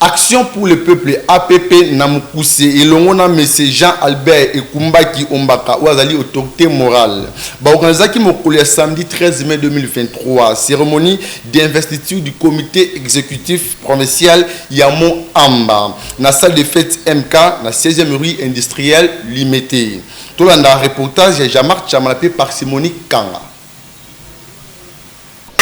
Action pour le peuple APP Namukuse et l'ongona monsieur Jean-Albert Ekumbaki Ombaka Ouazali autorité morale. Baorganizaki Mokolia samedi 13 mai 2023, cérémonie d'investiture du comité exécutif provincial Yamo Amba, na salle de fête MK, na 16e rue industrielle limitée. Tout le reportage Jean-Marc Chamalapé par Simoni Kanga.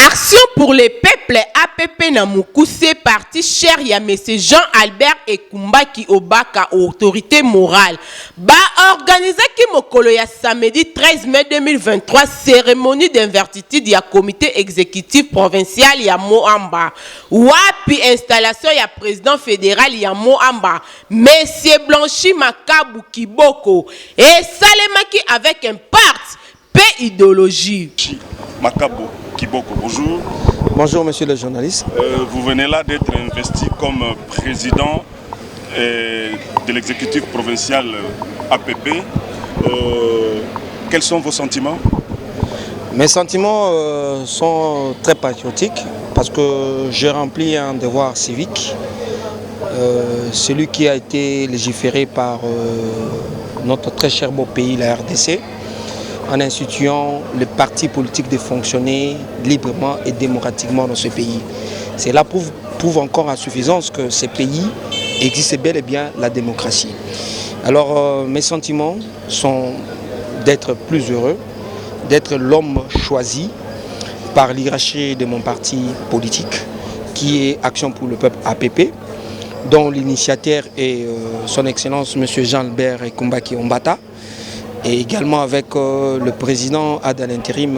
Action pour les peuples APP Namukuse parti cher ya monsieur Jean-Albert Ekumbaki Obaka autorité morale. Ba organisé ki mokolo ya samedi 13 mai 2023 cérémonie d'investiture ya comité exécutif provincial ya Moamba. Wapi installation ya président fédéral ya Moamba monsieur Blanchi Makabu Kiboko et salemaki avec un parti paix idéologie. Makabu Kiboko, bonjour. Bonjour monsieur le journaliste. Vous venez là d'être investi comme président de l'exécutif provincial APP. Quels sont vos sentiments? Mes sentiments sont très patriotiques parce que j'ai rempli un devoir civique. Celui qui a été légiféré par notre très cher beau pays, la RDC, en instituant le parti politique de fonctionner librement et démocratiquement dans ce pays. Cela prouve encore à suffisance que ce pays existe bel et bien la démocratie. Alors mes sentiments sont d'être plus heureux, d'être l'homme choisi par l'hierarchie de mon parti politique, qui est Action pour le peuple APP, dont l'initiateur est son Excellence M. Jean-Albert Ekumbaki Ombata, et également avec le président ad l'intérim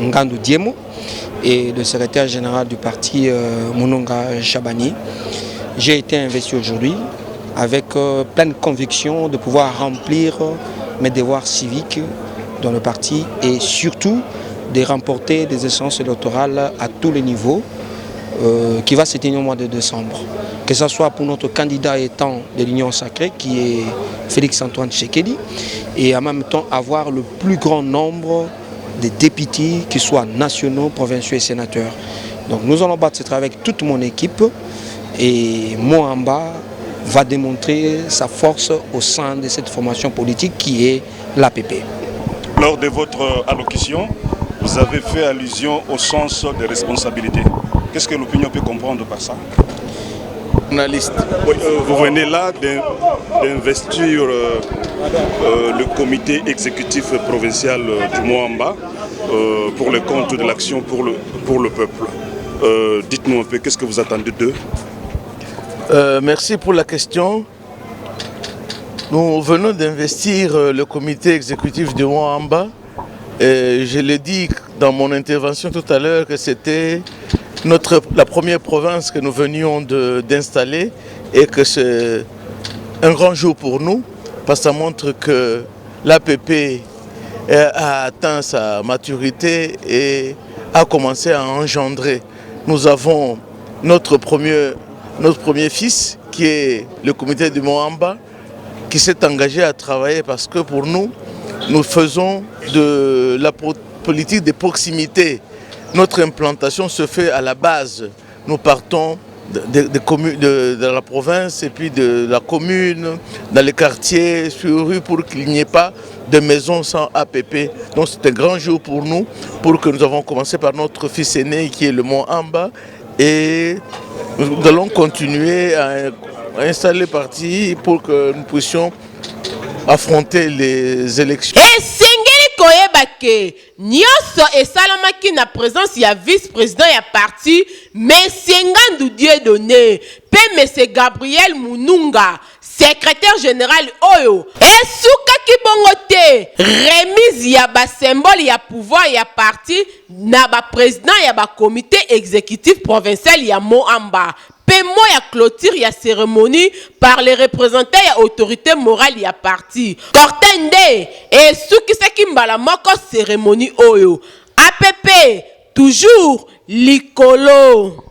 Ngandou Diemo et le secrétaire général du parti Mounonga Chabani. J'ai été investi aujourd'hui avec pleine conviction de pouvoir remplir mes devoirs civiques dans le parti et surtout de remporter des échéances électorales à tous les niveaux qui va se tenir au mois de décembre. Que ce soit pour notre candidat étant de l'Union sacrée qui est Félix-Antoine Tshisekedi et en même temps avoir le plus grand nombre de députés qui soient nationaux, provinciaux et sénateurs. Donc nous allons battre ce travail avec toute mon équipe et Moamba va démontrer sa force au sein de cette formation politique qui est l'APP. Lors de votre allocution, vous avez fait allusion au sens de responsabilité. Qu'est-ce que l'opinion peut comprendre par ça? Journaliste. Oui, vous venez là d'investir le comité exécutif provincial du Moamba pour le compte de l'action pour le peuple. Dites-nous un peu, qu'est-ce que vous attendez d'eux? Merci pour la question. Nous venons d'investir le comité exécutif du Moamba. Je l'ai dit dans mon intervention tout à l'heure que c'était la première province que nous venions d'installer et que c'est un grand jour pour nous parce que ça montre que l'APP a atteint sa maturité et a commencé à engendrer. Nous avons notre premier fils qui est le comité du Moamba qui s'est engagé à travailler parce que pour nous, nous faisons de la politique de proximité. Notre implantation se fait à la base. Nous partons de la province et puis de la commune, dans les quartiers, sur rue, pour qu'il n'y ait pas de maisons sans APP. Donc c'est un grand jour pour nous, pour que nous avons commencé par notre fils aîné qui est le Mont Amba. Et nous allons continuer à installer le parti pour que nous puissions affronter les élections. Koyebake nyoso esalamaki na présence ya vice-président ya parti monsieur Ngandou Dieudonné pe monsieur Gabriel Mununga secrétaire général oyo esukaki bongo te remise ya ba symbole ya pouvoir ya parti na ba président ya ba comité exécutif provincial ya Moamba. Paiement ya clôture ya cérémonie par les représentants ya autorité morale ya parti. Kortende et soukisaki mbala moko cérémonie oyo. APP toujours likolo.